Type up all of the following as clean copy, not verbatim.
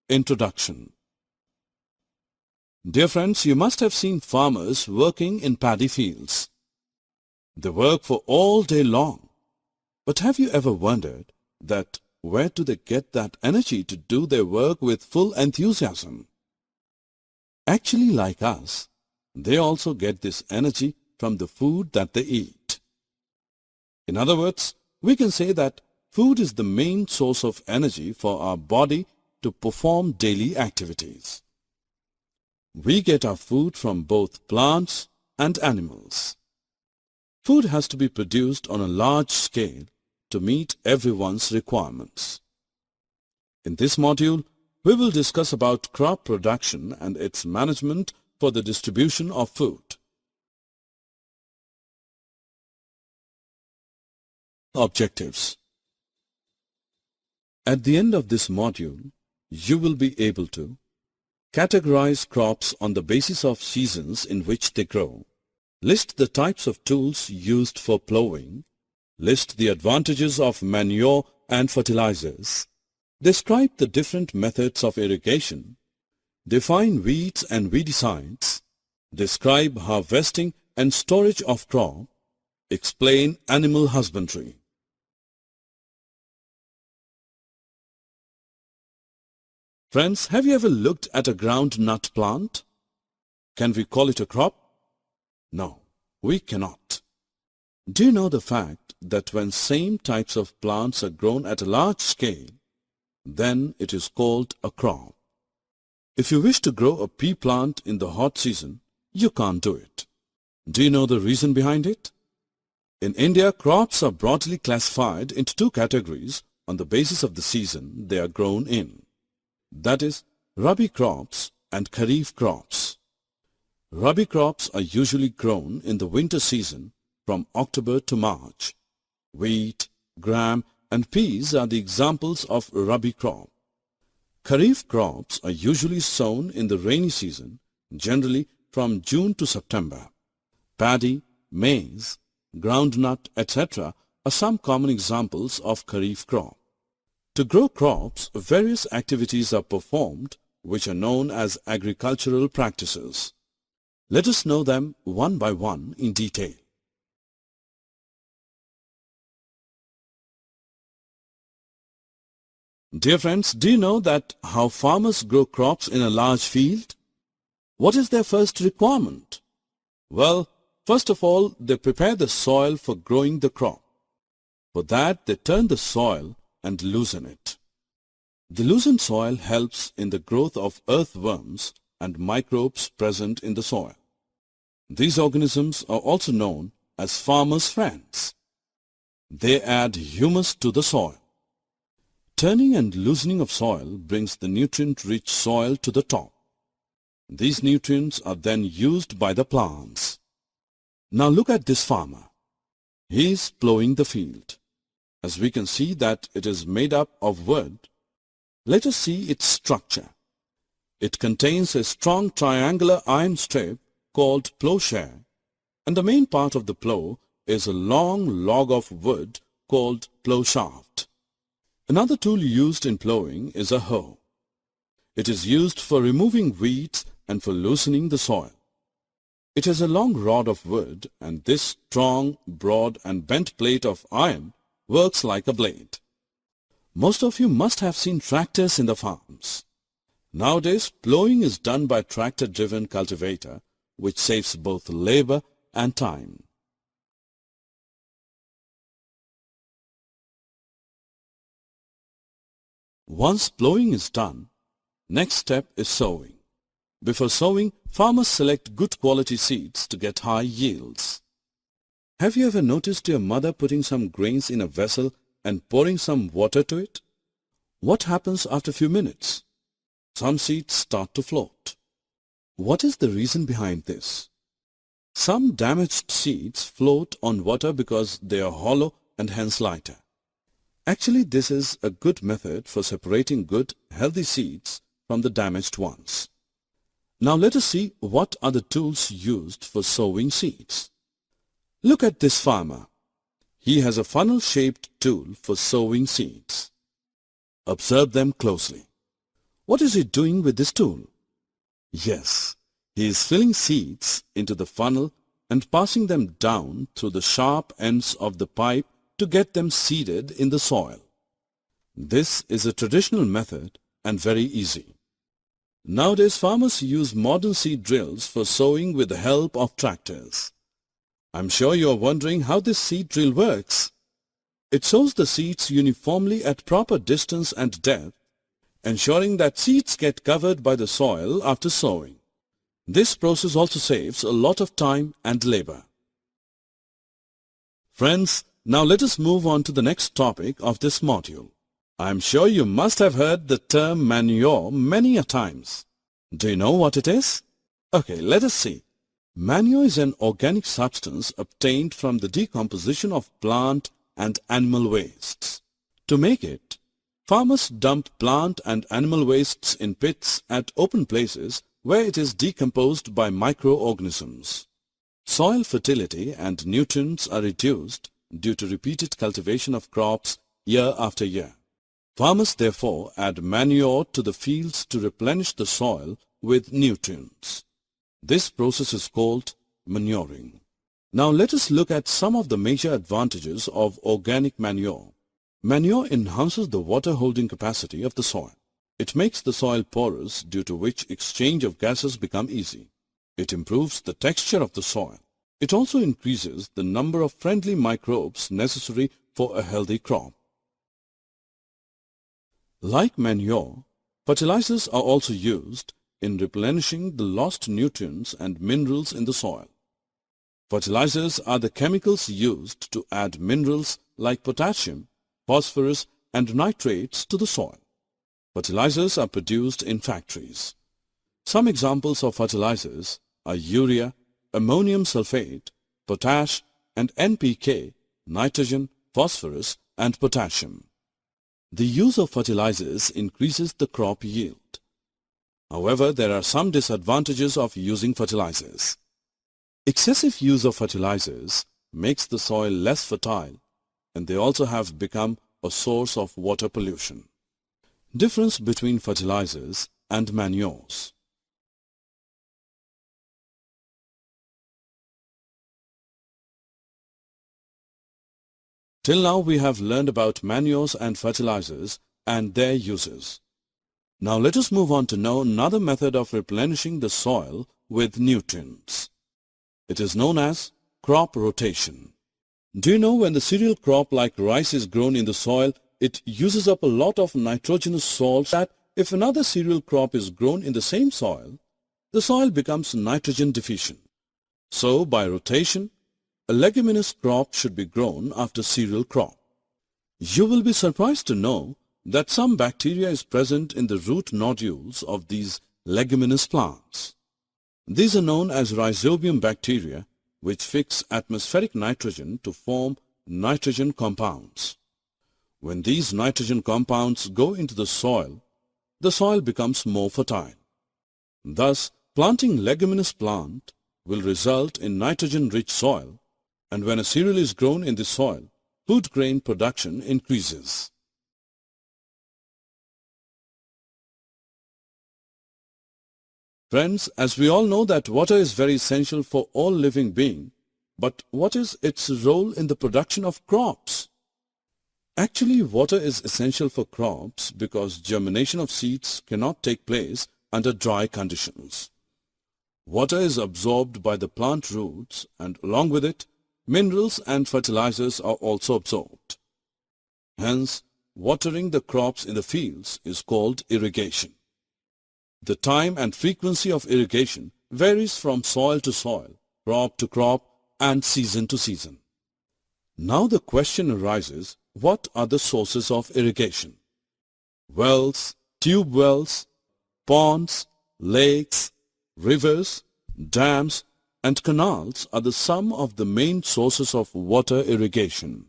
Introduction. Dear friends, you must have seen farmers working in paddy fields. They work for all day long. But have you ever wondered that where do they get that energy to do their work with full enthusiasm? Actually, like us, they also get this energy from the food that they eat. In other words, we can say that food is the main source of energy for our body to perform daily activities. We get our food from both plants and animals. Food has to be produced on a large scale to meet everyone's requirements. In this module, we will discuss about crop production and its management for the distribution of food. Objectives. At the end of this module, you will be able to categorize crops on the basis of seasons in which they grow, list the types of tools used for plowing, list the advantages of manure and fertilizers, describe the different methods of irrigation, define weeds and weedicides, describe harvesting and storage of crop, explain animal husbandry. Friends, have you ever looked at a groundnut plant? Can we call it a crop? No, we cannot. Do you know the fact that when same types of plants are grown at a large scale, then it is called a crop? If you wish to grow a pea plant in the hot season, you can't do it. Do you know the reason behind it? In India, crops are broadly classified into two categories on the basis of the season they are grown in. That is, Rabi crops and Kharif crops. Rabi crops are usually grown in the winter season from October to March. Wheat, gram and peas are the examples of Rabi crop. Kharif crops are usually sown in the rainy season, generally from June to September. Paddy, maize, groundnut, etc. are some common examples of Kharif crop. To grow crops, various activities are performed which are known as agricultural practices. Let us know them one by one in detail. Dear friends, do you know that how farmers grow crops in a large field? What is their first requirement? Well, first of all, they prepare the soil for growing the crop. For that, they turn the soil and loosen it. The loosened soil helps in the growth of earthworms and microbes present in the soil. These organisms are also known as farmers' friends. They add humus to the soil. Turning and loosening of soil brings the nutrient-rich soil to the top. These nutrients are then used by the plants. Now look at this farmer. He is plowing the field. As we can see that it is made up of wood, let us see its structure. It contains a strong triangular iron strip called plowshare, and the main part of the plow is a long log of wood called plow shaft. Another tool used in plowing is a hoe. It is used for removing weeds and for loosening the soil. It has a long rod of wood, and this strong, broad and bent plate of iron works like a blade. Most of you must have seen tractors in the farms. Nowadays, plowing is done by tractor-driven cultivator, which saves both labor and time. Once plowing is done, next step is sowing. Before sowing, farmers select good quality seeds to get high yields. Have you ever noticed your mother putting some grains in a vessel and pouring some water to it? What happens after a few minutes? Some seeds start to float. What is the reason behind this? Some damaged seeds float on water because they are hollow and hence lighter. Actually, this is a good method for separating good, healthy seeds from the damaged ones. Now let us see what are the tools used for sowing seeds. Look at this farmer. He has a funnel-shaped tool for sowing seeds. Observe them closely. What is he doing with this tool? Yes, he is filling seeds into the funnel and passing them down through the sharp ends of the pipe to get them seeded in the soil. This is a traditional method and very easy. Nowadays, farmers use modern seed drills for sowing with the help of tractors. I'm sure you are wondering how this seed drill works. It sows the seeds uniformly at proper distance and depth, ensuring that seeds get covered by the soil after sowing. This process also saves a lot of time and labor. Friends, now let us move on to the next topic of this module. I'm sure you must have heard the term manure many a times. Do you know what it is? Okay, let us see. Manure is an organic substance obtained from the decomposition of plant and animal wastes. To make it, farmers dump plant and animal wastes in pits at open places where it is decomposed by microorganisms. Soil fertility and nutrients are reduced due to repeated cultivation of crops year after year. Farmers therefore add manure to the fields to replenish the soil with nutrients. This process is called manuring. Now let us look at some of the major advantages of organic manure. Manure enhances the water-holding capacity of the soil. It makes the soil porous, due to which exchange of gases become easy. It improves the texture of the soil. It also increases the number of friendly microbes necessary for a healthy crop. Like manure, fertilizers are also used in replenishing the lost nutrients and minerals in the soil. Fertilizers are the chemicals used to add minerals like potassium, phosphorus and nitrates to the soil. Fertilizers are produced in factories. Some examples of fertilizers are urea, ammonium sulfate, potash and NPK, nitrogen, phosphorus and potassium. The use of fertilizers increases the crop yield. However, there are some disadvantages of using fertilizers. Excessive use of fertilizers makes the soil less fertile, and they also have become a source of water pollution. Difference between fertilizers and manures. Till now we have learned about manures and fertilizers and their uses. Now let us move on to know another method of replenishing the soil with nutrients. It is known as crop rotation. Do you know when the cereal crop like rice is grown in the soil, it uses up a lot of nitrogenous salts that if another cereal crop is grown in the same soil, the soil becomes nitrogen deficient. So by rotation, a leguminous crop should be grown after cereal crop. You will be surprised to know that some bacteria is present in the root nodules of these leguminous plants. These are known as rhizobium bacteria, which fix atmospheric nitrogen to form nitrogen compounds. When these nitrogen compounds go into the soil becomes more fertile. Thus, planting leguminous plant will result in nitrogen-rich soil, and when a cereal is grown in this soil, food grain production increases. Friends, as we all know that water is very essential for all living being, but what is its role in the production of crops? Actually, water is essential for crops because germination of seeds cannot take place under dry conditions. Water is absorbed by the plant roots, and along with it, minerals and fertilizers are also absorbed. Hence, watering the crops in the fields is called irrigation. The time and frequency of irrigation varies from soil to soil, crop to crop, and season to season. Now the question arises, what are the sources of irrigation? Wells, tube wells, ponds, lakes, rivers, dams, and canals are some of the main sources of water irrigation.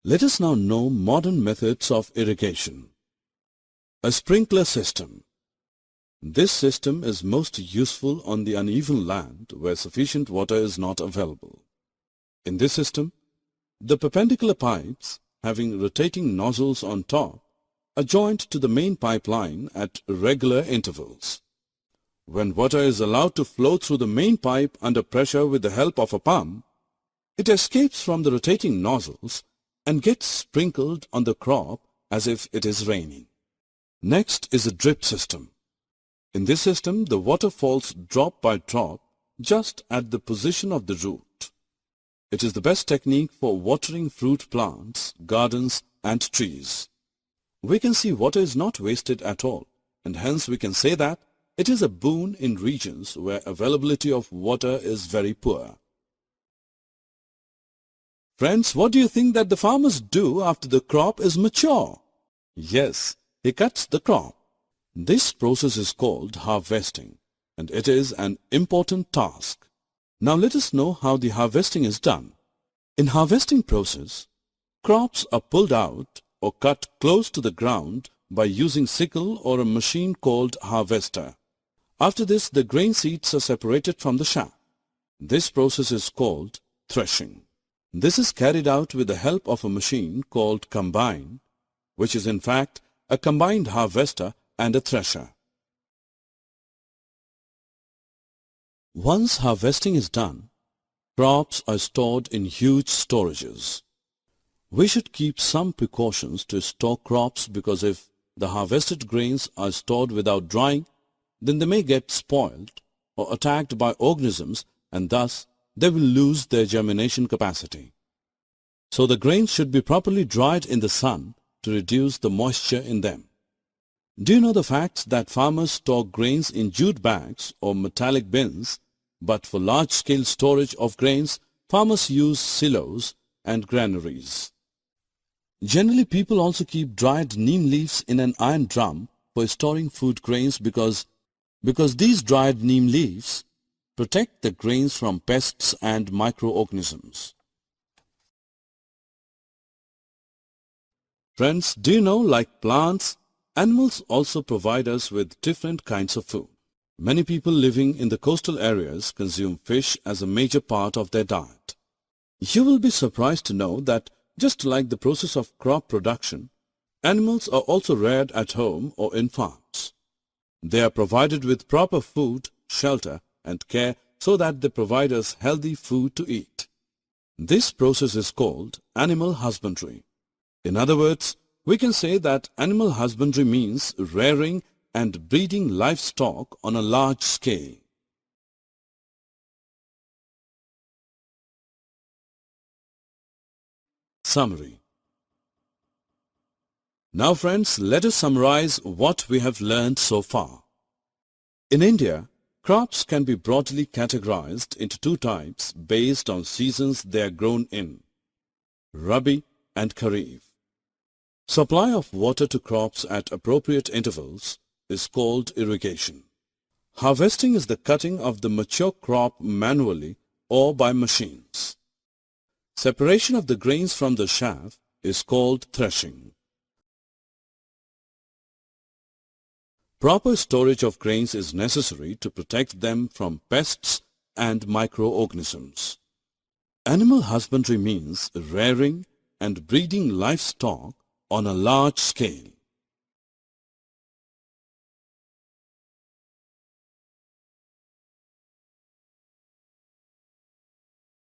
Let us now know modern methods of irrigation. A sprinkler system. This system is most useful on the uneven land where sufficient water is not available. In this system, the perpendicular pipes, having rotating nozzles on top, are joined to the main pipeline at regular intervals. When water is allowed to flow through the main pipe under pressure with the help of a pump, it escapes from the rotating nozzles and gets sprinkled on the crop as if it is raining. Next is a drip system. In this system, the water falls drop by drop just at the position of the root. It is the best technique for watering fruit plants, gardens and trees. We can see water is not wasted at all, and hence we can say that it is a boon in regions where availability of water is very poor. Friends, what do you think that the farmers do after the crop is mature? Yes, he cuts the crop. This process is called harvesting, and it is an important task. Now let us know how the harvesting is done. In harvesting process, crops are pulled out or cut close to the ground by using sickle or a machine called harvester. After this, the grain seeds are separated from the chaff. This process is called threshing. This is carried out with the help of a machine called combine, which is in fact a combined harvester and a thresher. Once harvesting is done, crops are stored in huge storages. We should keep some precautions to store crops because if the harvested grains are stored without drying, then they may get spoiled or attacked by organisms and thus they will lose their germination capacity. So the grains should be properly dried in the sun to reduce the moisture in them. Do you know the fact that farmers store grains in jute bags or metallic bins, but for large-scale storage of grains, farmers use silos and granaries. Generally, people also keep dried neem leaves in an iron drum for storing food grains because these dried neem leaves protect the grains from pests and microorganisms. Friends, do you know, like plants, animals also provide us with different kinds of food. Many people living in the coastal areas consume fish as a major part of their diet. You will be surprised to know that just like the process of crop production, animals are also reared at home or in farms. They are provided with proper food, shelter and care so that they provide us healthy food to eat. This process is called animal husbandry. In other words, we can say that animal husbandry means rearing and breeding livestock on a large scale. Summary. Now friends, let us summarize what we have learned so far. In India, crops can be broadly categorized into two types based on seasons they are grown in, Rabi and Kharif. Supply of water to crops at appropriate intervals is called irrigation. Harvesting is the cutting of the mature crop manually or by machines. Separation of the grains from the chaff is called threshing. Proper storage of grains is necessary to protect them from pests and microorganisms. Animal husbandry means rearing and breeding livestock on a large scale.